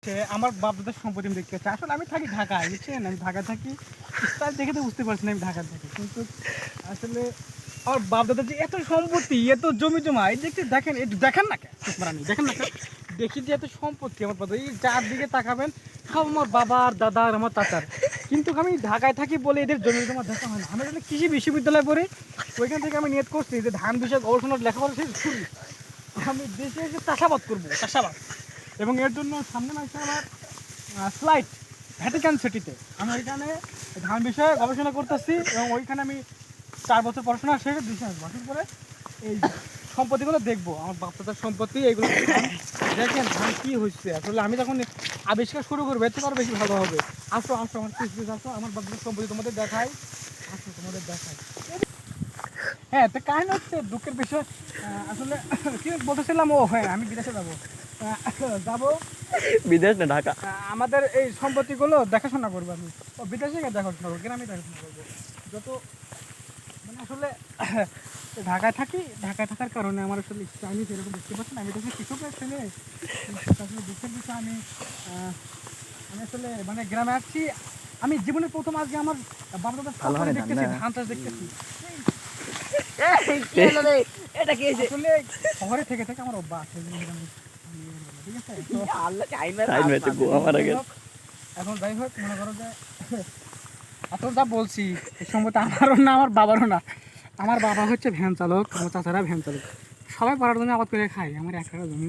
হচ্ছে আমার বাপদাদার সম্পত্তি আমি দেখতে পাচ্ছি। আসলে আমি থাকি ঢাকায়, বুঝছেন? আমি ঢাকায় থাকি। স্টাইল দেখে তো বুঝতে পারছি না আমি ঢাকায় থাকি। কিন্তু আসলে আমার বাপদাদার যে এত সম্পত্তি, এত জমি জমা, এই দেখতে দেখেন, একটু দেখেন না কেন? চুপমারানি দেখেন না কেন? দেখি যে এত সম্পত্তি আমার বাবা, এই যার দিকে তাকাবেন সব আমার বাবার দাদার আমার চাচার। কিন্তু আমি ঢাকায় থাকি বলে এদের জমি জমা দেখা হয় না। আমি আসলে কৃষি বিশ্ববিদ্যালয়ে পড়ি, ওইখান থেকে আমি নিয়ত করছি যে ধান বিষয়ক গবেষণার লেখাপড়া শেষ শুরু, আমি দেশে এসে চাষাবাদ করবো, চাষাবাদ। এবং এর জন্য সামনে মাসে আমার ফ্লাইট ভ্যাটিকান সিটিতে, আমি ওইখানে ধান বিষয়ে গবেষণা করতেছি এবং ওইখানে আমি 4 বছর পড়াশোনা শেষে 2 বছর পরে এই সম্পত্তিগুলো দেখবো, আমার বাপদাদার সম্পত্তি এইগুলো দেখেন ধান কী হচ্ছে। আসলে আমি যখন আবিষ্কার শুরু করবো এর থেকে আরও বেশি ভালো হবে। আসো আসো আমার পিস আসো, আমার বাপদাদার সম্পত্তি তোমাদের দেখাই, আসো তোমাদের দেখাই। হ্যাঁ, তো কাহিনী হচ্ছে দুঃখের বিষয়। আসলে কি বলতেছিলাম, ও হ্যাঁ আমি বিদেশে যাবো, যাবো বিদেশ না ঢাকা। আমাদের এই সম্পত্তিগুলো দেখাশোনা করবো আমি। ও বিদেশে গিয়ে দেখাশোনা করবো, গ্রামে দেখাশোনা করবো। যত মানে আসলে ঢাকায় থাকি, ঢাকায় থাকার কারণে আমার আসলে আমি সেরকম দেখতে পাচ্ছি না। আমি তো কৃষকের ছেলে, আসলে দুঃখের বিষয় আমি আমি আসলে মানে গ্রামে আসছি। আমি জীবনের প্রথম আজকে আমার বাবা দাদার সফরে দেখতেছি, ধান চাষ দেখতেছি। এটা কি আসলে শহরে থেকে থেকে আমার অভ্যাস, ঠিক আছে? তো এখন যাই হোক, মনে করো যে এত যা বলছি এই সম্ভবত আমারও না আমার বাবারও না। আমার বাবা হচ্ছে ভ্যান চালক, আমার চাচারা ভ্যান চালক, সবাই পাড়ার জন্য আবাদ করে খাই। আমার 1 কাঠা জমি